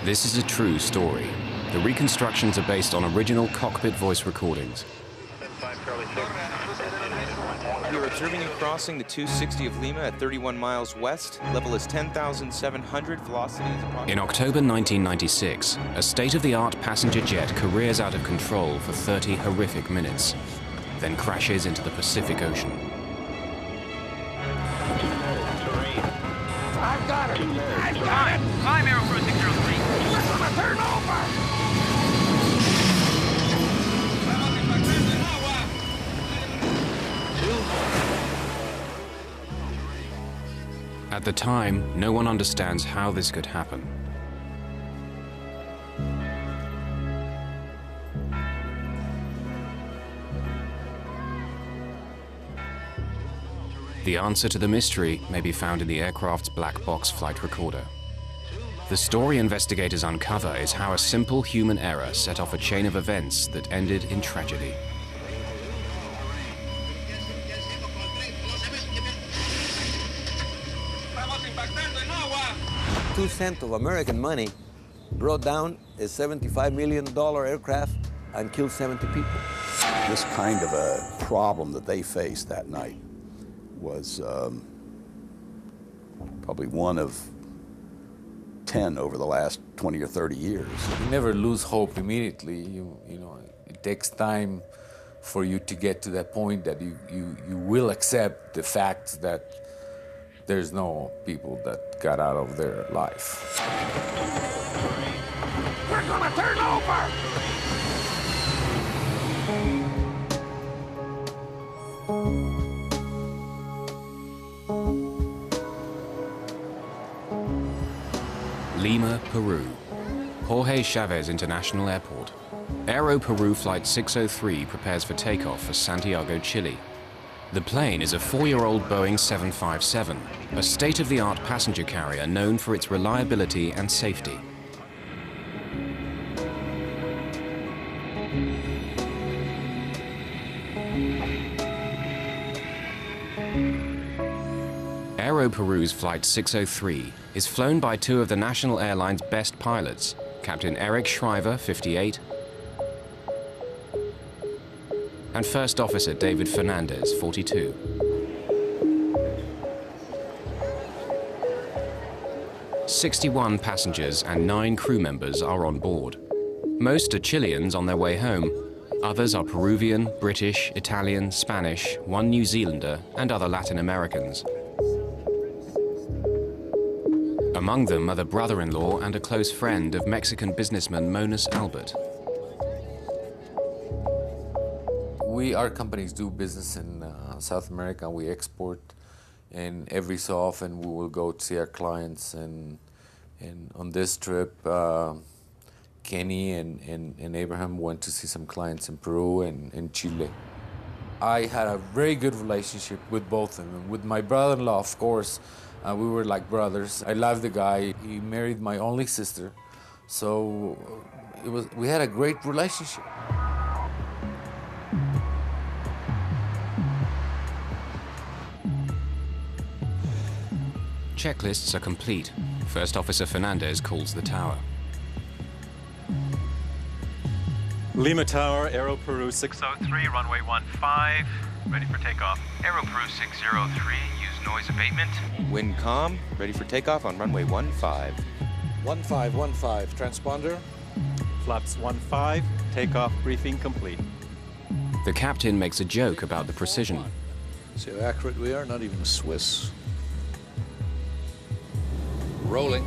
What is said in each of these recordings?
This is a true story. The reconstructions are based on original cockpit voice recordings. We are observing you crossing the 260 of Lima at 31 miles west. Level is 10,700. Velocity is approximately... In October 1996, a state-of-the-art passenger jet careers out of control for 30 horrific minutes, then crashes into the Pacific Ocean. I've got it! I've got it! Climb Aero Crew 603. Listen, turn over! At the time, no one understands how this could happen. The answer to the mystery may be found in the aircraft's black box flight recorder. The story investigators uncover is how a simple human error set off a chain of events that ended in tragedy. $2 of American money brought down a $75 million aircraft and killed 70 people. This kind of a problem that they faced that night was probably one of 10 over the last 20 or 30 years. You never lose hope immediately. You know, it takes time for you to get to that point that you will accept the fact that there's no people that got out of their life. We're gonna turn over! Lima, Peru. Jorge Chavez International Airport. Aero Peru Flight 603 prepares for takeoff for Santiago, Chile. The plane is a 4-year-old Boeing 757, a state-of-the-art passenger carrier known for its reliability and safety. Aero Peru's Flight 603 is flown by two of the national airline's best pilots, Captain Eric Shriver, 58, and First Officer David Fernandez, 42. "61 passengers and 9 crew members are on board. Most are Chileans on their way home. Others are Peruvian, British, Italian, Spanish, 1 New Zealander, and other Latin Americans. Among them are the brother-in-law and a close friend of Mexican businessman Monas Albert. Our companies do business in South America. We export, and every so often we will go to see our clients. And on this trip, Kenny and Abraham went to see some clients in Peru and in Chile. I had a very good relationship with both of them. With my brother-in-law, of course, we were like brothers. I love the guy. He married my only sister, so we had a great relationship. Checklists are complete. First Officer Fernandez calls the tower. Lima Tower, Aero Peru 603, runway 15, ready for takeoff. Aero Crew 603, use noise abatement. Wind calm, ready for takeoff on runway 15. 1515, transponder. Flaps 15, takeoff briefing complete. The captain makes a joke about the precision. See how accurate we are? Not even a Swiss. Rolling.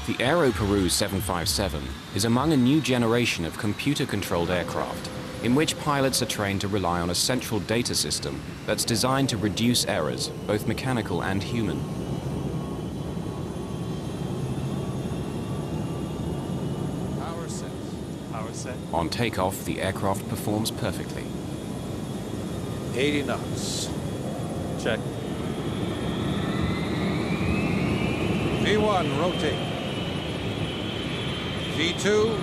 The Aero Peru 757 is among a new generation of computer-controlled aircraft in which pilots are trained to rely on a central data system that's designed to reduce errors, both mechanical and human. Power set. Power set. On takeoff, the aircraft performs perfectly. 80 knots. Check. V1, rotate. V2.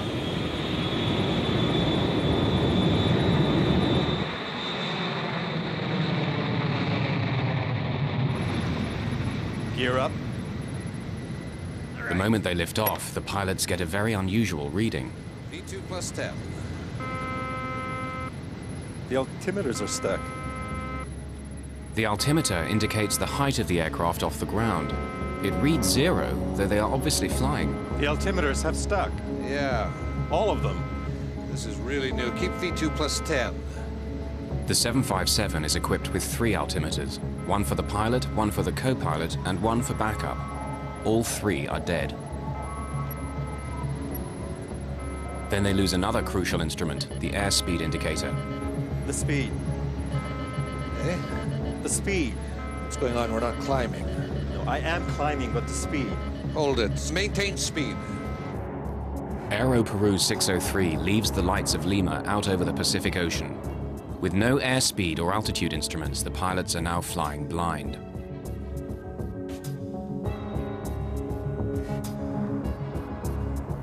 Gear up. The moment they lift off, the pilots get a very unusual reading. V2 plus 10. The altimeters are stuck. The altimeter indicates the height of the aircraft off the ground. It reads 0, though they are obviously flying. The altimeters have stuck. Yeah, All of them. this is really new. Keep V2 plus 10. The 757 is equipped with 3 altimeters, one for the pilot, one for the co-pilot, and one for backup. All 3 are dead. Then they lose another crucial instrument, the airspeed indicator. The speed. Eh? The speed. What's going on? We're not climbing. No, I am climbing, but the speed. Hold it. Maintain speed. Aero Peru 603 leaves the lights of Lima out over the Pacific Ocean. With no airspeed or altitude instruments, the pilots are now flying blind.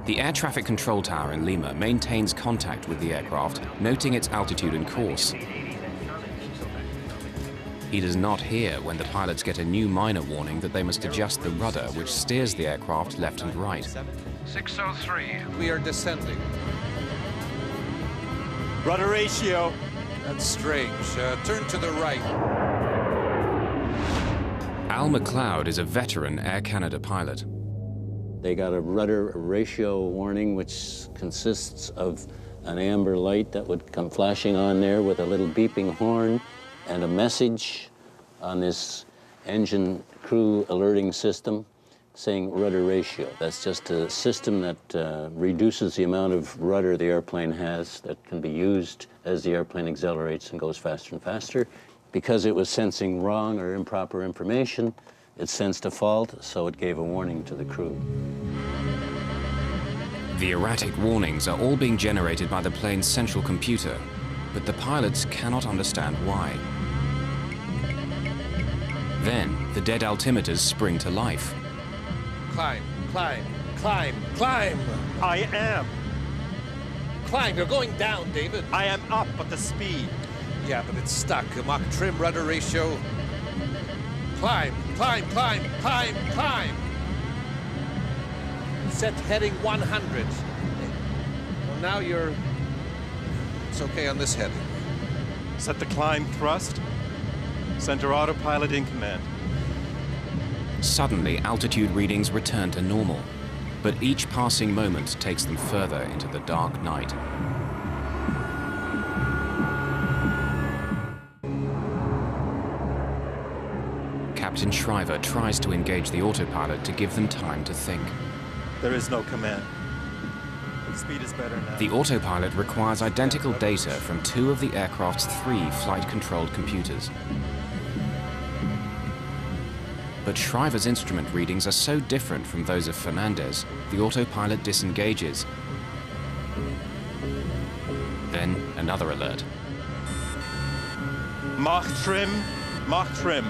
The air traffic control tower in Lima maintains contact with the aircraft, noting its altitude and course. He does not hear when the pilots get a new minor warning that they must adjust the rudder, which steers the aircraft left and right. 603. We are descending. Rudder ratio. That's strange. Turn to the right. Al McLeod is a veteran Air Canada pilot. They got a rudder ratio warning, which consists of an amber light that would come flashing on there with a little beeping horn and a message on this engine crew alerting system saying rudder ratio. That's just a system that reduces the amount of rudder the airplane has that can be used as the airplane accelerates and goes faster and faster. Because it was sensing wrong or improper information, it sensed a fault, so it gave a warning to the crew. The erratic warnings are all being generated by the plane's central computer, but the pilots cannot understand why. Then, the dead altimeters spring to life. Climb, climb, climb, climb. I am. Climb. You're going down, David. I am up, but the speed. Yeah, but it's stuck. Mach trim, rudder ratio. Climb, climb, climb, climb, climb. Set heading 100. Well, now you're... It's okay on this heading. Set the climb thrust. Center autopilot in command. Suddenly, altitude readings return to normal, but each passing moment takes them further into the dark night. Captain Shriver tries to engage the autopilot to give them time to think. There is no command. The speed is better now. The autopilot requires identical data from 2 of the aircraft's 3 flight-controlled computers. But Shriver's instrument readings are so different from those of Fernandez, the autopilot disengages. Then another alert. Mach trim, Mach trim.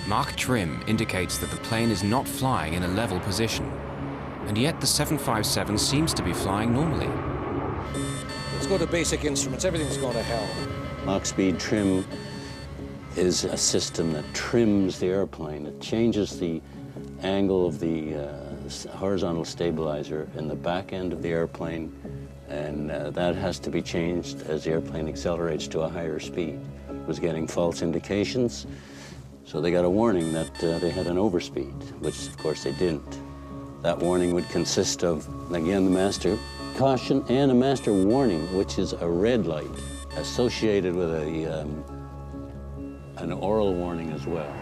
Mach trim indicates that the plane is not flying in a level position, and yet the 757 seems to be flying normally. Let's go to basic instruments. Everything's going to hell. Mach speed trim is a system that trims the airplane. It changes the angle of the horizontal stabilizer in the back end of the airplane, and that has to be changed as the airplane accelerates to a higher speed. It was getting false indications, so they got a warning that they had an overspeed, which of course they didn't. That warning would consist of, again, the master caution and a master warning, which is a red light associated with an oral warning as well.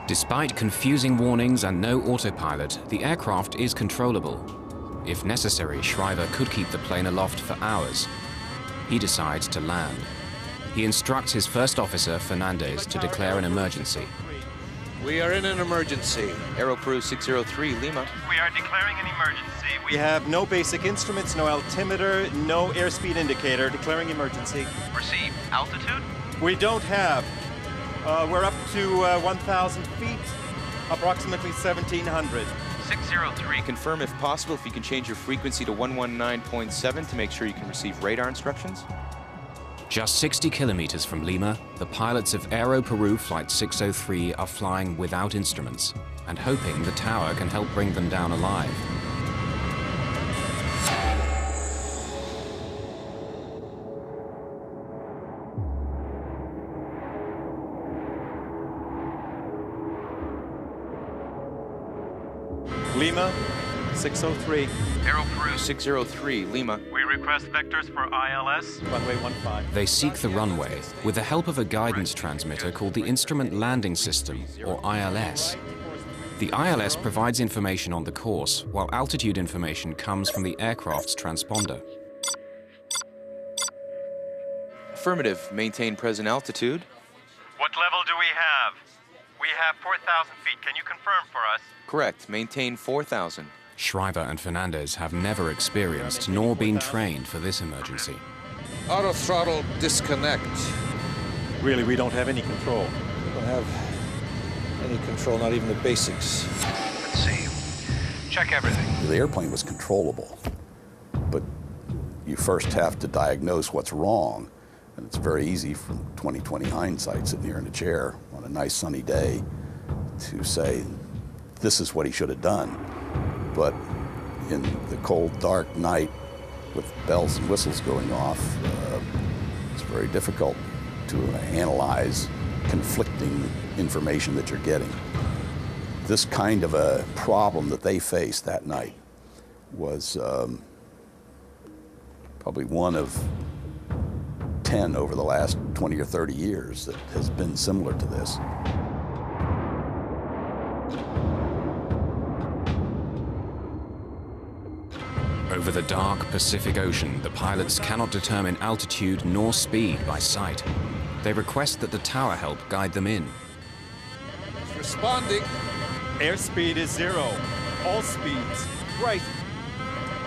Despite confusing warnings and no autopilot, the aircraft is controllable. If necessary, Shriver could keep the plane aloft for hours. He decides to land. He instructs his first officer, Fernandez, to declare an emergency. We are in an emergency. Aero Peru 603, Lima. We are declaring an emergency. We have no basic instruments, no altimeter, no airspeed indicator. Declaring emergency. Receive. Altitude? We don't have. We're up to 1,000 feet, approximately 1,700. 603. Confirm if possible if you can change your frequency to 119.7 to make sure you can receive radar instructions. Just 60 kilometers from Lima, the pilots of Aero Peru Flight 603 are flying without instruments and hoping the tower can help bring them down alive. Lima, 603. Aero Peru 603, Lima. We request vectors for ILS. Runway 15. They seek the runway with the help of a guidance transmitter called the Instrument Landing System, or ILS. The ILS provides information on the course, while altitude information comes from the aircraft's transponder. Affirmative, maintain present altitude. What level do we have? We have 4,000 feet. Can you confirm for us? Correct, maintain 4,000. Shriver and Fernandez have never experienced nor been trained for this emergency. Auto throttle disconnect. Really, we don't have any control. We don't have any control, not even the basics. Let's see. Check everything. The airplane was controllable, but you first have to diagnose what's wrong. And it's very easy from 20/20 hindsight, sitting here in a chair on a nice sunny day, to say, this is what he should have done. But in the cold, dark night with bells and whistles going off, it's very difficult to analyze conflicting information that you're getting. This kind of a problem that they faced that night was probably one of 10 over the last 20 or 30 years that has been similar to this. Over the dark Pacific Ocean, the pilots cannot determine altitude nor speed by sight. They request that the tower help guide them in. It's responding. Airspeed is 0. All speeds. Right.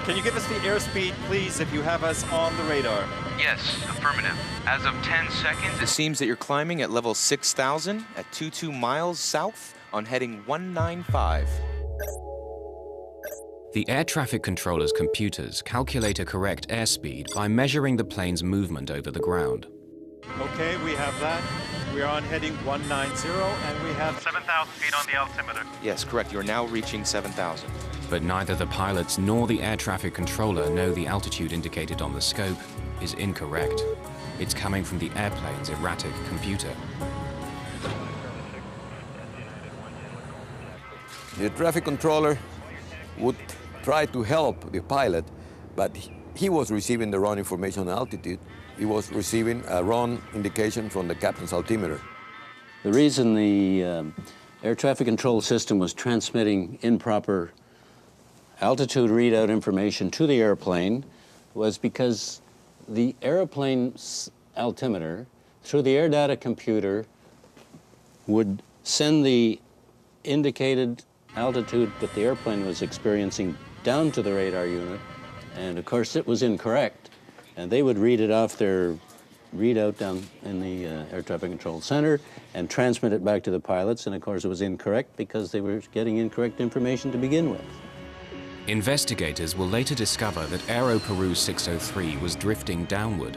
Can you give us the airspeed, please, if you have us on the radar? Yes, affirmative. As of 10 seconds, It seems that you're climbing at level 6,000 at 22 miles south on heading 195. The air traffic controller's computers calculate a correct airspeed by measuring the plane's movement over the ground. Okay, we have that. We are on heading 190, and we have 7,000 feet on the altimeter. Yes, correct. You're now reaching 7,000. But neither the pilots nor the air traffic controller know the altitude indicated on the scope is incorrect. It's coming from the airplane's erratic computer. The traffic controller would try to help the pilot, but he was receiving the wrong information on altitude. He was receiving a wrong indication from the captain's altimeter. The reason the air traffic control system was transmitting improper altitude readout information to the airplane was because the airplane's altimeter, through the air data computer, would send the indicated altitude that the airplane was experiencing down to the radar unit, and of course it was incorrect, and they would read it off their readout down in the air traffic control center and transmit it back to the pilots, and of course it was incorrect because they were getting incorrect information to begin with. Investigators will later discover that Aero Peru 603 was drifting downward,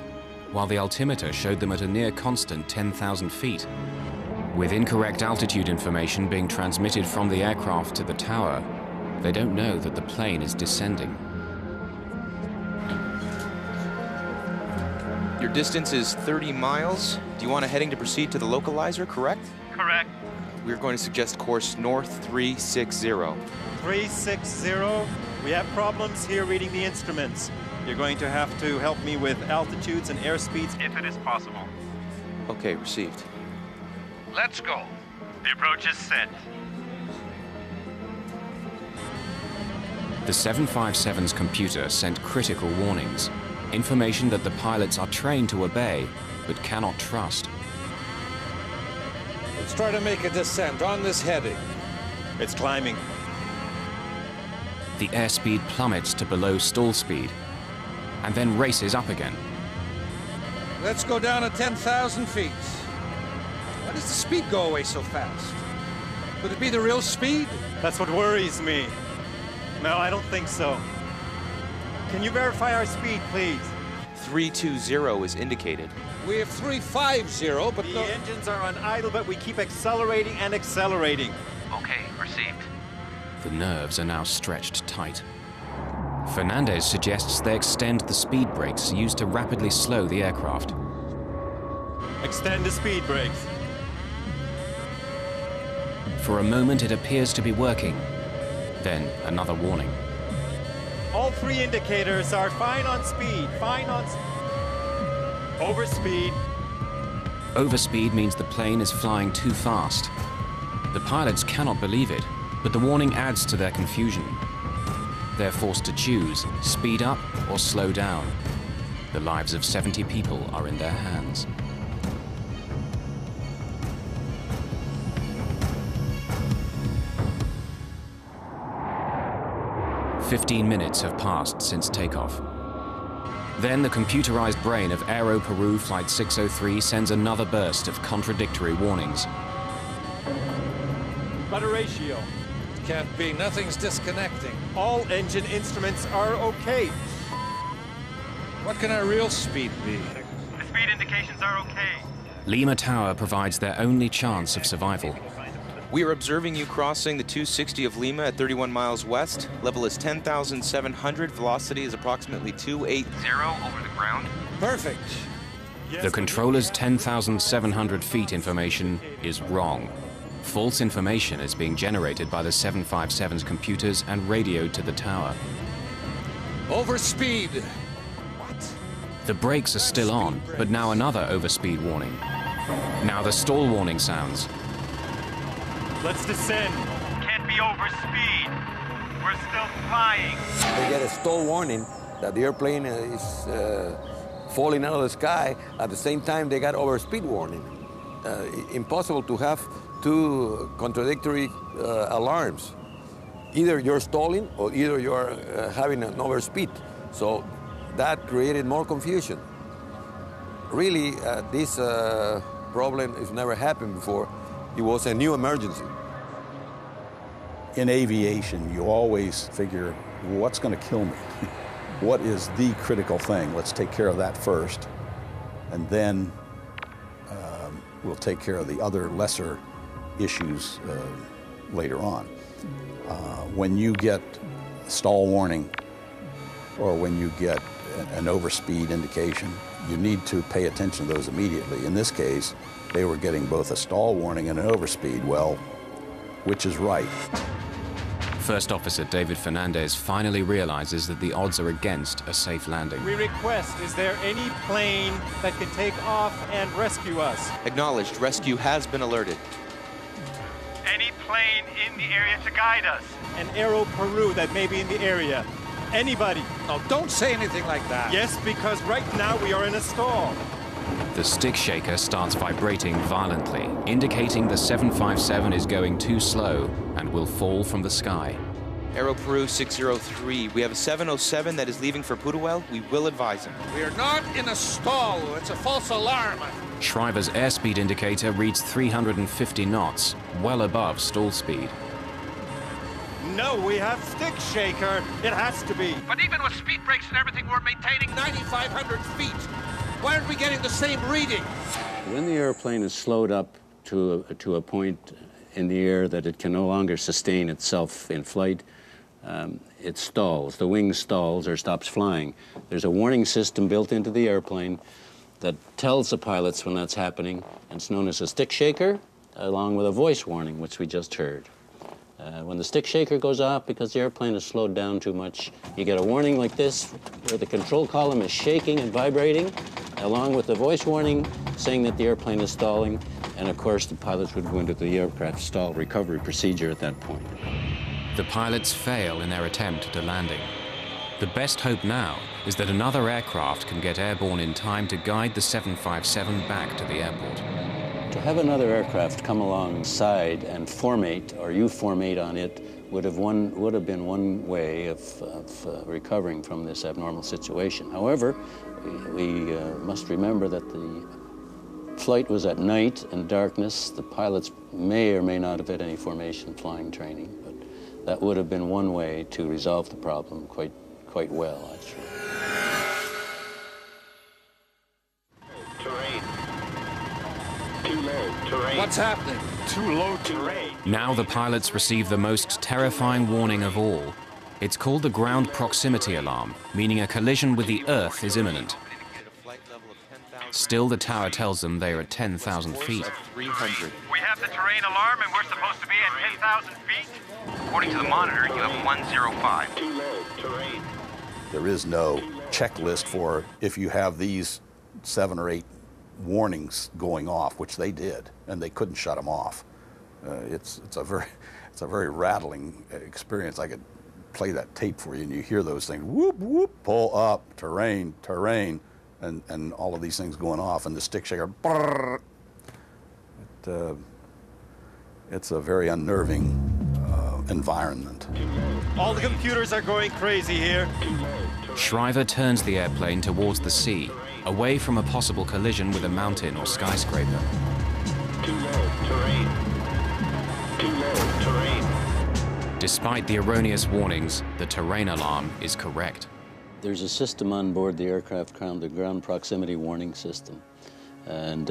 while the altimeter showed them at a near constant 10,000 feet. With incorrect altitude information being transmitted from the aircraft to the tower, they don't know that the plane is descending. Your distance is 30 miles. Do you want a heading to proceed to the localizer, correct? Correct. We're going to suggest course north 360. 360. We have problems here reading the instruments. You're going to have to help me with altitudes and airspeeds. If it is possible. Okay, received. Let's go. The approach is set. The 757's computer sent critical warnings, information that the pilots are trained to obey, but cannot trust. Let's try to make a descent on this heading. It's climbing. The airspeed plummets to below stall speed, and then races up again. Let's go down to 10,000 feet. Why does the speed go away so fast? Could it be the real speed? That's what worries me. No, I don't think so. Can you verify our speed, please? 320 is indicated. We have 350, but The engines are on idle, but we keep accelerating and accelerating. Okay, received. The nerves are now stretched tight. Fernandez suggests they extend the speed brakes used to rapidly slow the aircraft. Extend the speed brakes. For a moment, it appears to be working. Then, another warning. All three indicators are fine on speed, overspeed. Overspeed means the plane is flying too fast. The pilots cannot believe it, but the warning adds to their confusion. They're forced to choose, speed up or slow down. The lives of 70 people are in their hands. "15 minutes have passed since takeoff. Then the computerized brain of Aero Peru Flight 603 sends another burst of contradictory warnings. Rudder ratio. can't be. Nothing's disconnecting. All engine instruments are okay. What can our real speed be? The speed indications are okay. Lima Tower provides their only chance of survival. We are observing you crossing the 260 of Lima at 31 miles west. Level is 10,700. Velocity is approximately 280 over the ground. Perfect. The controller's 10,700 feet information is wrong. False information is being generated by the 757's computers and radioed to the tower. Overspeed. The brakes are still on, but now another overspeed warning. Now the stall warning sounds. Let's descend. Can't be over speed. We're still flying. They get a stall warning that the airplane is falling out of the sky. At the same time, they got overspeed warning. Impossible to have two contradictory alarms. Either you're stalling or either you're having an overspeed. So that created more confusion. Really, this problem has never happened before. It was a new emergency. In aviation, you always figure, what's going to kill me? What is the critical thing? Let's take care of that first, and then we'll take care of the other lesser issues later on. When you get stall warning or when you get an overspeed indication, you need to pay attention to those immediately. In this case, they were getting both a stall warning and an overspeed. Well, which is right? First Officer David Fernandez finally realizes that the odds are against a safe landing. We request, is there any plane that can take off and rescue us? Acknowledged. Rescue has been alerted. Any plane in the area to guide us? An Aero Peru that may be in the area. Anybody? No, don't say anything like that. Yes, because right now we are in a stall. The stick shaker starts vibrating violently, indicating the 757 is going too slow and will fall from the sky. Aero Peru 603. We have a 707 that is leaving for Putuel. We will advise him. We are not in a stall. It's a false alarm. Shriver's airspeed indicator reads 350 knots, well above stall speed. No, we have stick shaker. It has to be. But even with speed brakes and everything, we're maintaining 9,500 feet. Why aren't we getting the same reading? When the airplane is slowed up to a point in the air that it can no longer sustain itself in flight, it stalls. The wing stalls or stops flying. There's a warning system built into the airplane that tells the pilots when that's happening. It's known as a stick shaker, along with a voice warning, which we just heard. When the stick shaker goes off because the airplane is slowed down too much, you get a warning like this, where the control column is shaking and vibrating, along with the voice warning saying that the airplane is stalling, and of course the pilots would go into the aircraft stall recovery procedure at that point. The pilots fail in their attempt at a landing. The best hope now is that another aircraft can get airborne in time to guide the 757 back to the airport. To have another aircraft come alongside and formate, or you formate on it, would have been one way of recovering from this abnormal situation. However, we must remember that the flight was at night and darkness. The pilots may or may not have had any formation flying training, but that would have been one way to resolve the problem quite well, actually. Terrain. What's happening? Too low terrain. Now the pilots receive the most terrifying warning of all. It's called the ground proximity alarm, meaning a collision with the Earth is imminent. Still, the tower tells them they are at 10,000 feet. 300. We have the terrain alarm and we're supposed to be at 10,000 feet. According to the monitor, you have 105. Too low terrain. There is no checklist for if you have these 7 or 8 warnings going off, which they did, and they couldn't shut them off. It's a very rattling experience. I could play that tape for you, and you hear those things: whoop whoop, pull up, terrain, terrain, and all of these things going off, and the stick shaker. Brrr. It's a very unnerving environment. All the computers are going crazy here. Shriver turns the airplane towards the sea, away from a possible collision with a mountain or skyscraper. Too low terrain. Too low terrain. Despite the erroneous warnings, the terrain alarm is correct. There's a system on board the aircraft, the ground proximity warning system, and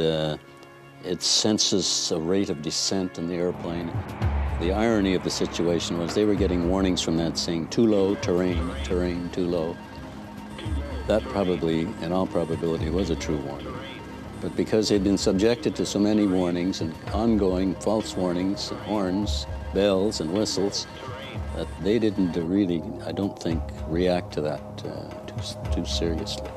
it senses a rate of descent in the airplane. The irony of the situation was they were getting warnings from that saying too low, terrain, terrain, too low. That probably, in all probability, was a true warning. But because they'd been subjected to so many warnings and ongoing false warnings, and horns, bells, and whistles, that they didn't really, I don't think, react to that too seriously.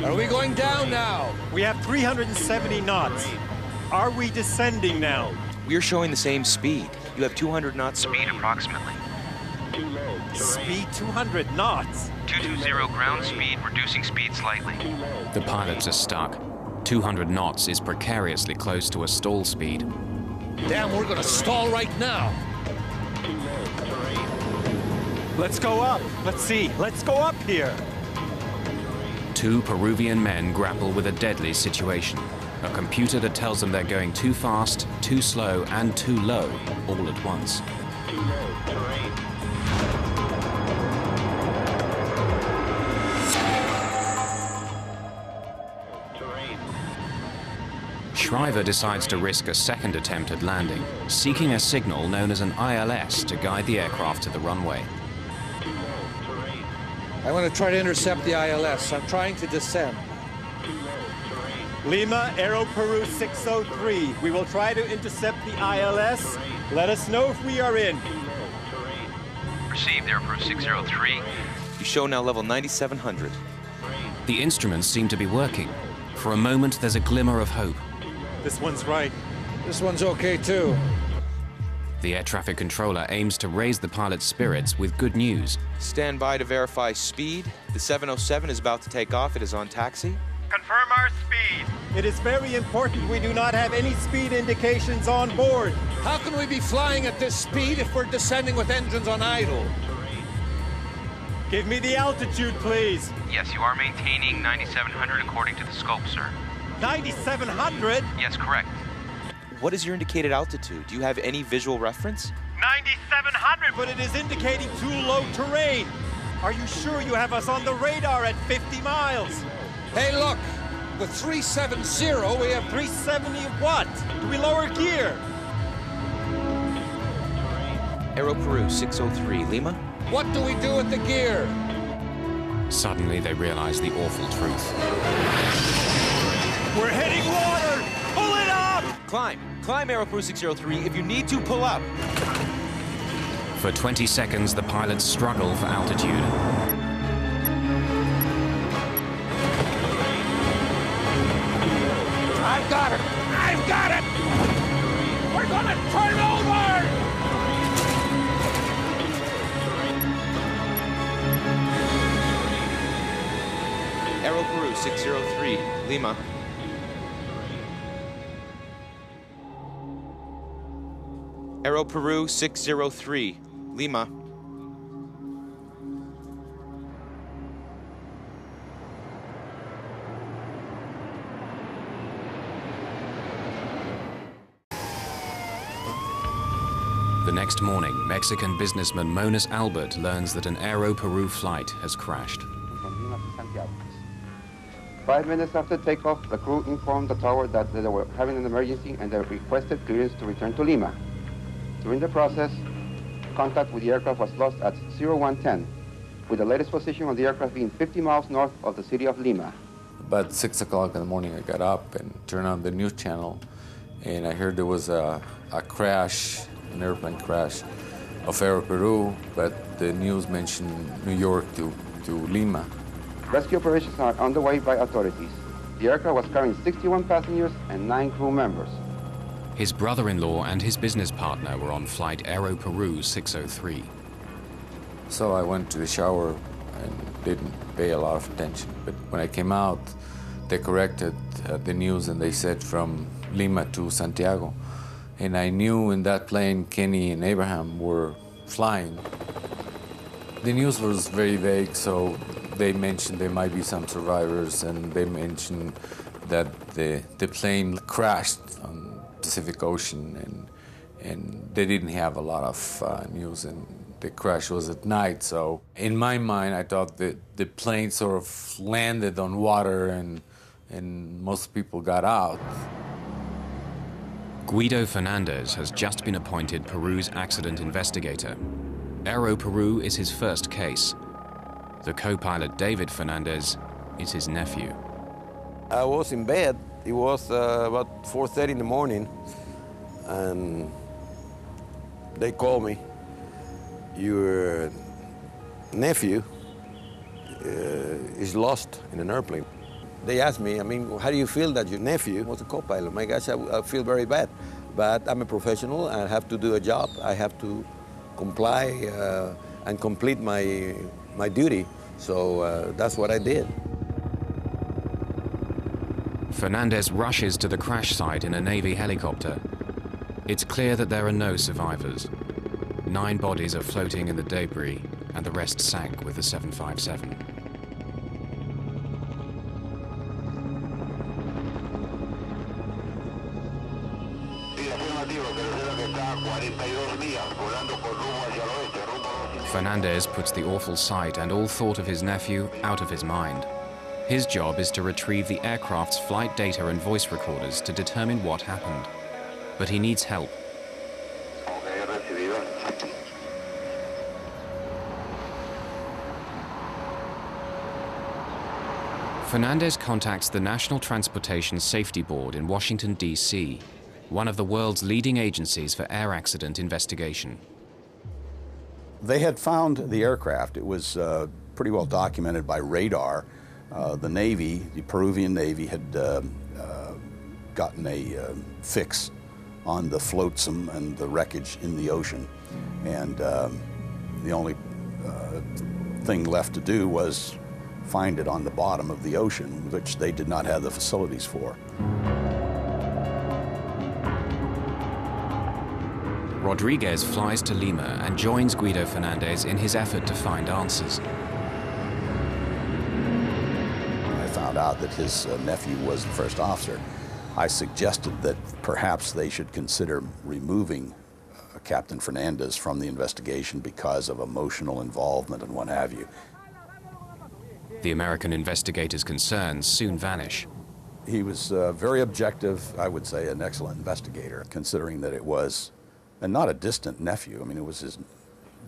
Are we going down now? We have 370 knots. Are we descending now? We are showing the same speed. You have 200 knots Speed approximately. Speed 200 knots. 220 ground speed, reducing speed slightly. The pilots are stuck. 200 knots is precariously close to a stall speed. Damn, we're gonna stall right now. Let's go up. Let's see. Let's go up here. 2 Peruvian men grapple with a deadly situation. A computer that tells them they're going too fast, too slow, and too low, all at once. Shriver decides to risk a second attempt at landing, seeking a signal known as an ILS to guide the aircraft to the runway. I want to try to intercept the ILS. I'm trying to descend. Lima, Aero Peru 603. We will try to intercept the ILS. Let us know if we are in. Received, Aero Peru 603. You show now level 9,700. The instruments seem to be working. For a moment, there's a glimmer of hope. This one's right. This one's okay, too. The air traffic controller aims to raise the pilot's spirits with good news. Stand by to verify speed. The 707 is about to take off. It is on taxi. Confirm our speed. It is very important we do not have any speed indications on board. How can we be flying at this speed if we're descending with engines on idle? Give me the altitude, please. Yes, you are maintaining 9,700 according to the scope, sir. 9,700? Yes, correct. What is your indicated altitude? Do you have any visual reference? 9,700, but it is indicating too low terrain. Are you sure you have us on the radar at 50 miles? Hey, look! The 370, we have 370 what? Do we lower gear? Aero Peru 603, Lima. What do we do with the gear? Suddenly, they realize the awful truth. We're hitting water! Pull it up! Climb. Climb, Aero Peru 603. If you need to, pull up. For 20 seconds, the pilots struggle for altitude. I've got it! I've got it! We're gonna turn over! Aero Peru 603, Lima. Aero Peru 603, Lima. The The next morning, Mexican businessman Monas Albert learns that an Aero Peru flight has crashed. 5 minutes after takeoff, the crew informed the tower that they were having an emergency and they requested clearance to return to Lima. During the process, contact with the aircraft was lost at 0110, with the latest position of the aircraft being 50 miles north of the city of Lima. About 6 o'clock in the morning, I got up and turned on the news channel, and I heard there was a crash, an airplane crash of Aero Peru, but the news mentioned New York to Lima. Rescue operations are underway by authorities. The aircraft was carrying 61 passengers and 9 crew members. His brother-in-law and his business partner were on flight Aero Peru 603. So I went to the shower and didn't pay a lot of attention. But when I came out, they corrected the news and they said from Lima to Santiago. And I knew in that plane Kenny and Abraham were flying. The news was very vague, so they mentioned there might be some survivors, and they mentioned that the plane crashed on Pacific Ocean, and they didn't have a lot of news, and the crash was at night. So in my mind, I thought that the plane sort of landed on water and most people got out. Guido Fernandez has just been appointed Peru's accident investigator. Aero Peru is his first case. The co-pilot David Fernandez is his nephew. I was in bed. It was about 4:30 in the morning, and they called me. Your nephew is lost in an airplane. They asked me, how do you feel that your nephew was a co-pilot? My gosh, I feel very bad. But I'm a professional. I have to do a job. I have to comply and complete my duty. So that's what I did. Fernandez rushes to the crash site in a Navy helicopter. It's clear that there are no survivors. 9 bodies are floating in the debris, and the rest sank with the 757. Fernandez puts the awful sight and all thought of his nephew out of his mind. His job is to retrieve the aircraft's flight data and voice recorders to determine what happened. But he needs help. Fernandez contacts the National Transportation Safety Board in Washington, D.C., one of the world's leading agencies for air accident investigation. They had found the aircraft. It was pretty well documented by radar. The Navy, the Peruvian Navy, had gotten a fix on the flotsam and the wreckage in the ocean. And the only thing left to do was find it on the bottom of the ocean, which they did not have the facilities for. Rodriguez flies to Lima and joins Guido Fernandez in his effort to find answers. I found out that his nephew was the first officer. I suggested that perhaps they should consider removing Captain Fernandez from the investigation because of emotional involvement and what have you. The American investigator's concerns soon vanish. He was very objective, I would say an excellent investigator, considering that it was, and not a distant nephew, it was his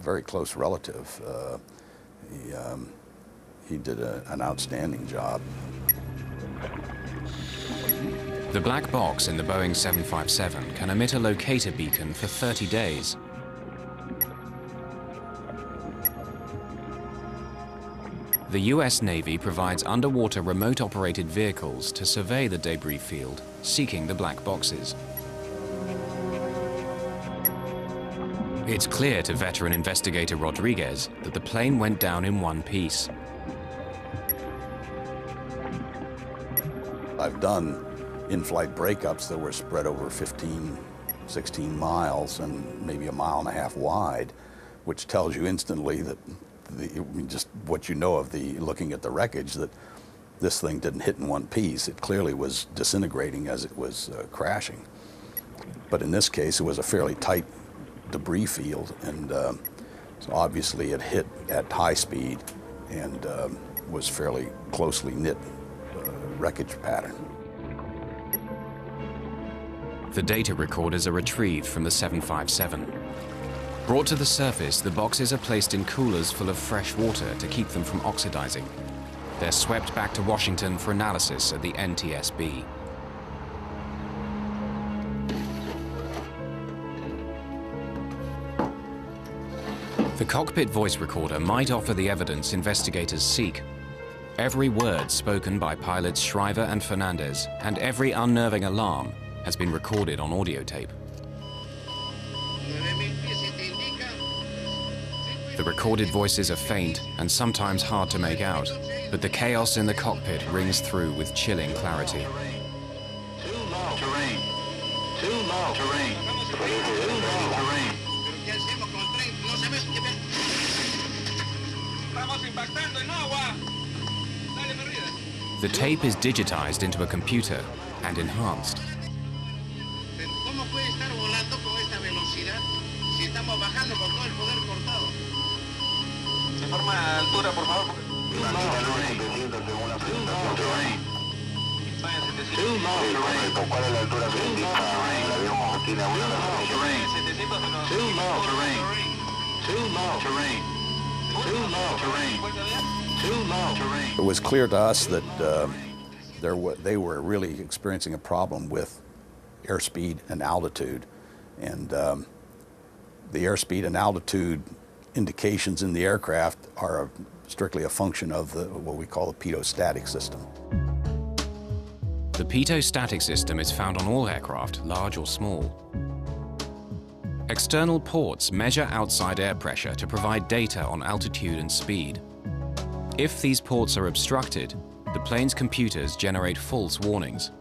very close relative. He did an outstanding job. The black box in the Boeing 757 can emit a locator beacon for 30 days. The US Navy provides underwater remote-operated vehicles to survey the debris field, seeking the black boxes. It's clear to veteran investigator Rodriguez that the plane went down in one piece. I've done in-flight breakups that were spread over 15, 16 miles and maybe 1.5 miles wide, which tells you instantly that just what you know of looking at the wreckage, that this thing didn't hit in one piece. It clearly was disintegrating as it was crashing. But in this case, it was a fairly tight debris field, and so obviously it hit at high speed and was fairly closely knit wreckage pattern. The data recorders are retrieved from the 757. Brought to the surface, the boxes are placed in coolers full of fresh water to keep them from oxidizing. They're swept back to Washington for analysis at the NTSB. The cockpit voice recorder might offer the evidence investigators seek. Every word spoken by pilots Shriver and Fernandez and every unnerving alarm has been recorded on audio tape. The recorded voices are faint and sometimes hard to make out, but the chaos in the cockpit rings through with chilling clarity. Too low terrain. Too low terrain. Too low terrain. The tape is digitized into a computer and enhanced. It was clear to us that they were really experiencing a problem with airspeed and altitude, and the airspeed and altitude indications in the aircraft are strictly a function of what we call the pitot-static system. The pitot-static system is found on all aircraft, large or small. External ports measure outside air pressure to provide data on altitude and speed. If these ports are obstructed, the plane's computers generate false warnings.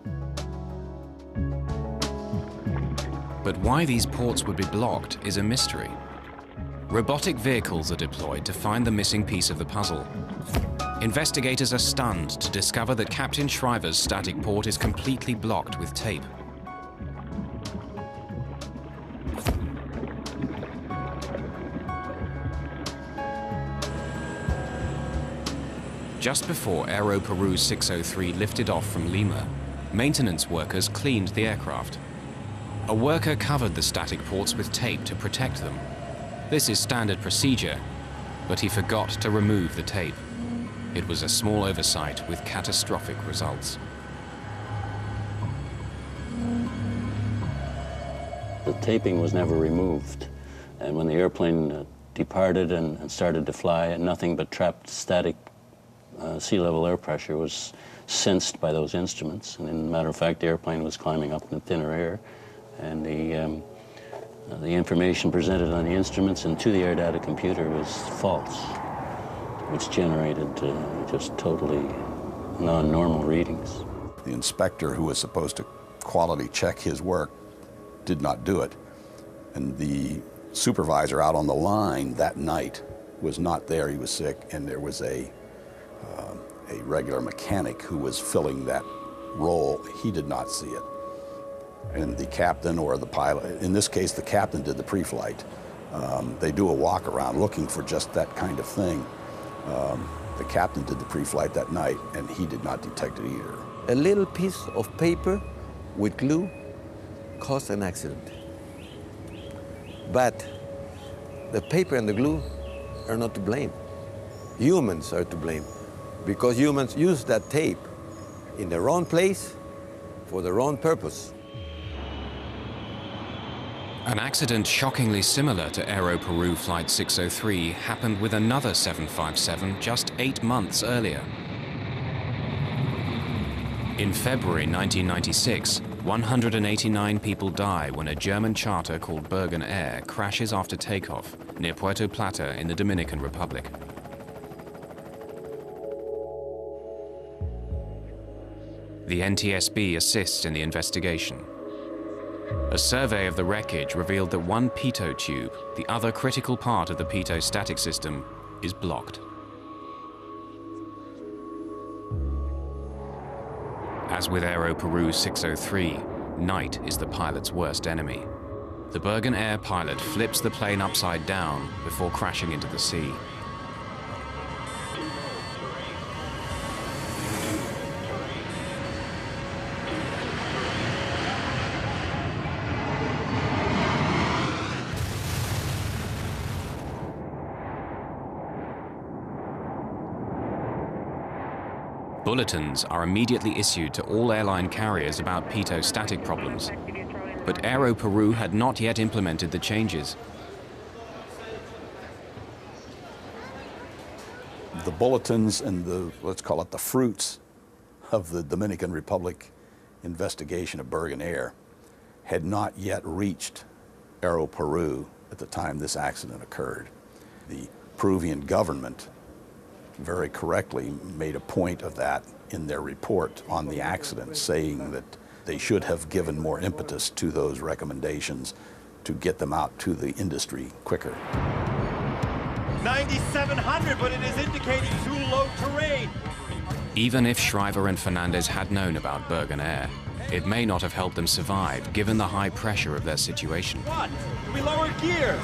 But why these ports would be blocked is a mystery. Robotic vehicles are deployed to find the missing piece of the puzzle. Investigators are stunned to discover that Captain Shriver's static port is completely blocked with tape. Just before Aero Peru 603 lifted off from Lima, maintenance workers cleaned the aircraft. A worker covered the static ports with tape to protect them. This is standard procedure, but he forgot to remove the tape. It was a small oversight with catastrophic results. The taping was never removed, and when the airplane departed and started to fly, nothing but trapped static sea level air pressure was sensed by those instruments. And as a matter of fact, the airplane was climbing up in thinner air, and the information presented on the instruments and to the air data computer was false, which generated just totally non-normal readings. The inspector who was supposed to quality check his work did not do it. And the supervisor out on the line that night was not there. He was sick, and there was a regular mechanic who was filling that role. He did not see it. And the captain or the pilot, in this case the captain did the pre-flight. They do a walk around looking for just that kind of thing. The captain did the pre-flight that night, and he did not detect it either. A little piece of paper with glue caused an accident. But the paper and the glue are not to blame. Humans are to blame, because humans use that tape in the wrong place for the wrong purpose. An accident shockingly similar to Aero Peru Flight 603 happened with another 757 just 8 months earlier. In February 1996, 189 people die when a German charter called Bergen Air crashes after takeoff near Puerto Plata in the Dominican Republic. The NTSB assists in the investigation. A survey of the wreckage revealed that one pitot tube, the other critical part of the pitot-static system, is blocked. As with Aero Peru 603, night is the pilot's worst enemy. The Bergen Air pilot flips the plane upside down before crashing into the sea. Bulletins are immediately issued to all airline carriers about pitot static problems, but Aero Peru had not yet implemented the changes. The bulletins and the, let's call it the fruits of the Dominican Republic investigation of Bergen Air had not yet reached Aero Peru at the time this accident occurred. The Peruvian government very correctly made a point of that in their report on the accident, saying that they should have given more impetus to those recommendations to get them out to the industry quicker. 9,700, but it is indicating too low terrain. Even if Shriver and Fernandez had known about Bergen Air, it may not have helped them survive, given the high pressure of their situation. What? We lowered gear.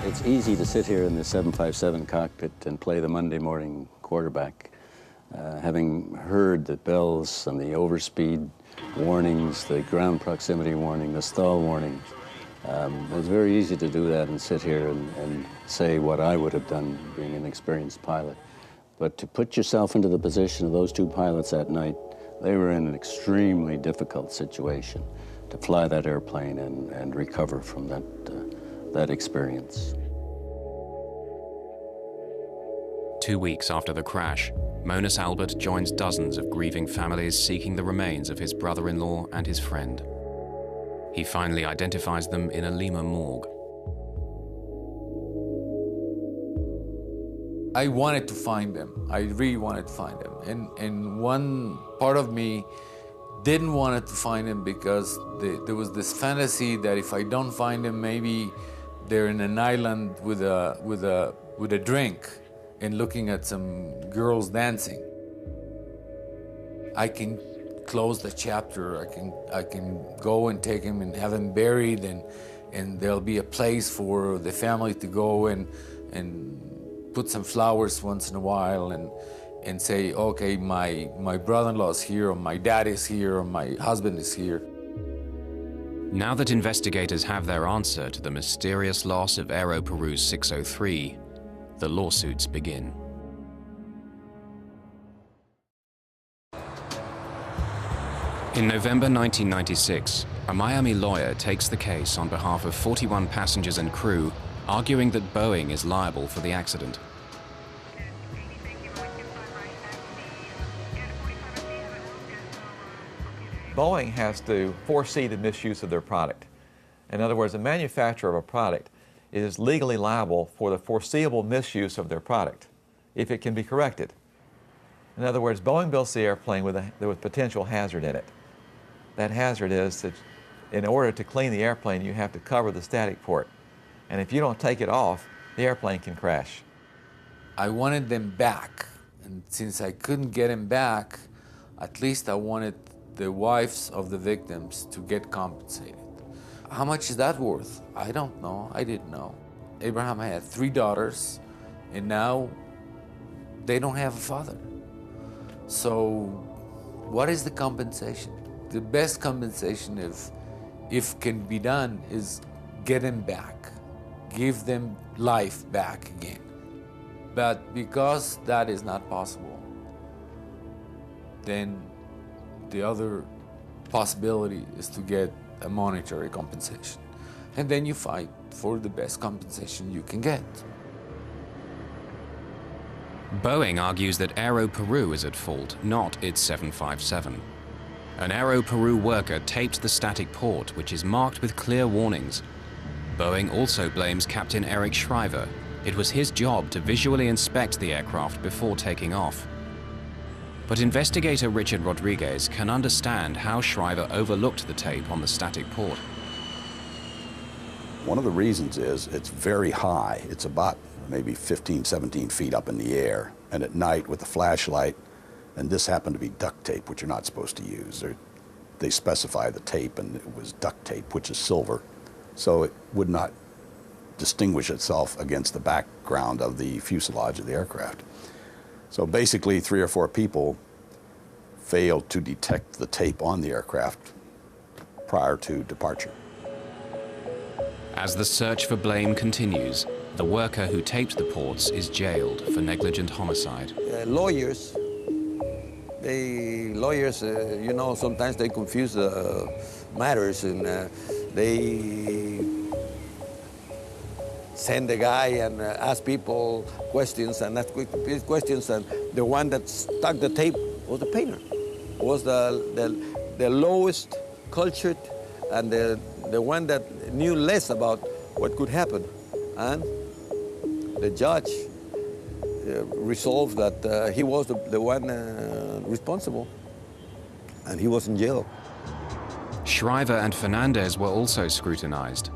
It's easy to sit here in the 757 cockpit and play the Monday morning quarterback, having heard the bells and the overspeed warnings, the ground proximity warning, the stall warning. It's very easy to do that and sit here and say what I would have done being an experienced pilot. But to put yourself into the position of those two pilots that night, they were in an extremely difficult situation to fly that airplane and recover from that experience. 2 weeks after the crash, Monas Albert joins dozens of grieving families seeking the remains of his brother-in-law and his friend. He finally identifies them in a Lima morgue. I wanted to find them. I really wanted to find them. And one part of me didn't want to find them because there was this fantasy that if I don't find them, maybe they're in an island with a drink and looking at some girls dancing. I can close the chapter. I can go and take them and have them buried, and there'll be a place for the family to go and put some flowers once in a while and say, okay, my brother-in-law's here, or my dad is here, or my husband is here. Now that investigators have their answer to the mysterious loss of Aero Peru's 603, the lawsuits begin. In November 1996, a Miami lawyer takes the case on behalf of 41 passengers and crew, arguing that Boeing is liable for the accident. Boeing has to foresee the misuse of their product. In other words, a manufacturer of a product is legally liable for the foreseeable misuse of their product if it can be corrected. In other words, Boeing builds the airplane with a potential hazard in it. That hazard is that in order to clean the airplane, you have to cover the static port. And if you don't take it off, the airplane can crash. I wanted them back. And since I couldn't get them back, at least I wanted the wives of the victims to get compensated. How much is that worth? I don't know. I didn't know. Abraham had 3 daughters, and now they don't have a father. So what is the compensation? The best compensation, if can be done, is get them back. Give them life back again. But because that is not possible, then the other possibility is to get a monetary compensation. And then you fight for the best compensation you can get. Boeing argues that Aero Peru is at fault, not its 757. An Aero Peru worker taped the static port, which is marked with clear warnings. Boeing also blames Captain Eric Shriver. It was his job to visually inspect the aircraft before taking off. But investigator Richard Rodriguez can understand how Shriver overlooked the tape on the static port. One of the reasons is it's very high. It's about maybe 15, 17 feet up in the air. And at night with a flashlight, and this happened to be duct tape, which you're not supposed to use. They specify the tape, and it was duct tape, which is silver. so it would not distinguish itself against the background of the fuselage of the aircraft. So basically 3 or 4 people failed to detect the tape on the aircraft prior to departure. As the search for blame continues, the worker who taped the ports is jailed for negligent homicide. Lawyers, you know, sometimes they confuse matters, and they send the guy and ask people questions and ask questions, and the one that stuck the tape was the painter. Was the lowest cultured and the one that knew less about what could happen. And the judge resolved that he was the one responsible, and he was in jail. Shriver and Fernandez were also scrutinized.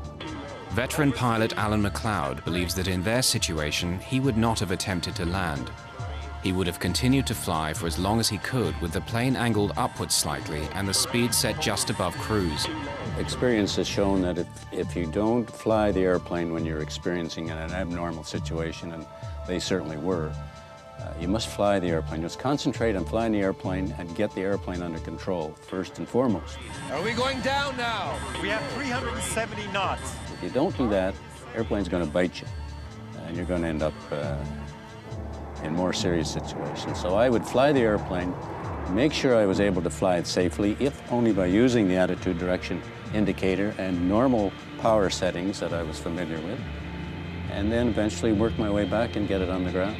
Veteran pilot Alan McLeod believes that in their situation, he would not have attempted to land. He would have continued to fly for as long as he could, with the plane angled upwards slightly and the speed set just above cruise. Experience has shown that if you don't fly the airplane when you're experiencing an abnormal situation, and they certainly were, you must fly the airplane. Just concentrate on flying the airplane and get the airplane under control, first and foremost. Are we going down now? We have 370 knots. If you don't do that, the airplane's going to bite you, and you're going to end up in more serious situations. So I would fly the airplane, make sure I was able to fly it safely, if only by using the attitude direction indicator and normal power settings that I was familiar with, and then eventually work my way back and get it on the ground.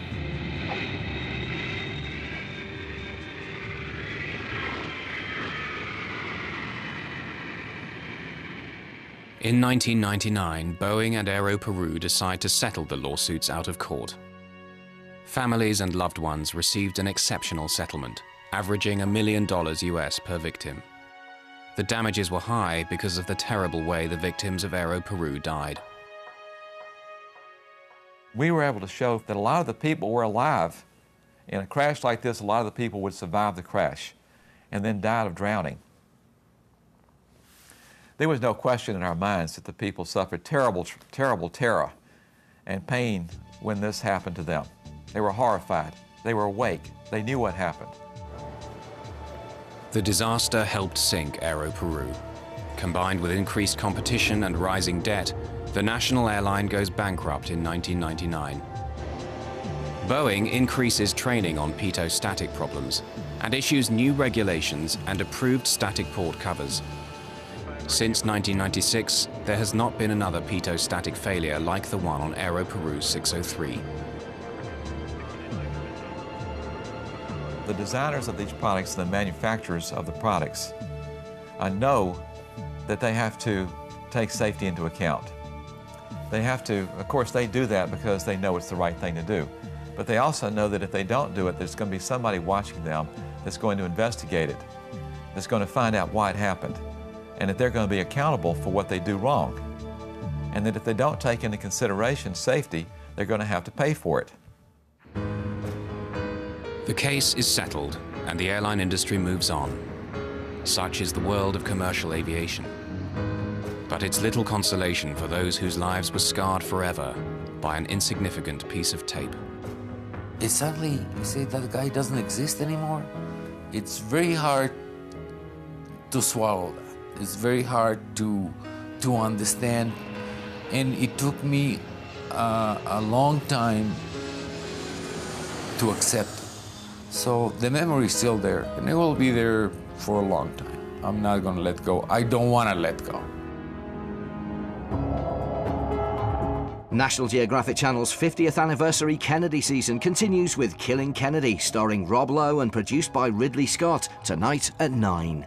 In 1999, Boeing and Aero Peru decide to settle the lawsuits out of court. Families and loved ones received an exceptional settlement, averaging $1 million US per victim. The damages were high because of the terrible way the victims of Aero Peru died. We were able to show that a lot of the people were alive. In a crash like this, a lot of the people would survive the crash and then died of drowning. There was no question in our minds that the people suffered terrible, terrible terror and pain when this happened to them. They were horrified. They were awake. They knew what happened. The disaster helped sink Aero Peru. Combined with increased competition and rising debt, the national airline goes bankrupt in 1999. Boeing increases training on pitot-static problems and issues new regulations and approved static port covers. Since 1996, there has not been another pitot-static failure like the one on Aero Peru 603. The designers of these products, the manufacturers of the products, know that they have to take safety into account. They have to, of course, they do that because they know it's the right thing to do. But they also know that if they don't do it, there's going to be somebody watching them that's going to investigate it, that's going to find out why it happened, and that they're going to be accountable for what they do wrong. And that if they don't take into consideration safety, they're going to have to pay for it. The case is settled, and the airline industry moves on. Such is the world of commercial aviation. But it's little consolation for those whose lives were scarred forever by an insignificant piece of tape. It's suddenly, you say that guy doesn't exist anymore. It's very hard to swallow that. It's very hard to understand. And it took me a long time to accept it. So the memory is still there, and it will be there for a long time. I'm not going to let go. I don't want to let go. National Geographic Channel's 50th anniversary Kennedy season continues with Killing Kennedy, starring Rob Lowe and produced by Ridley Scott, tonight at 9.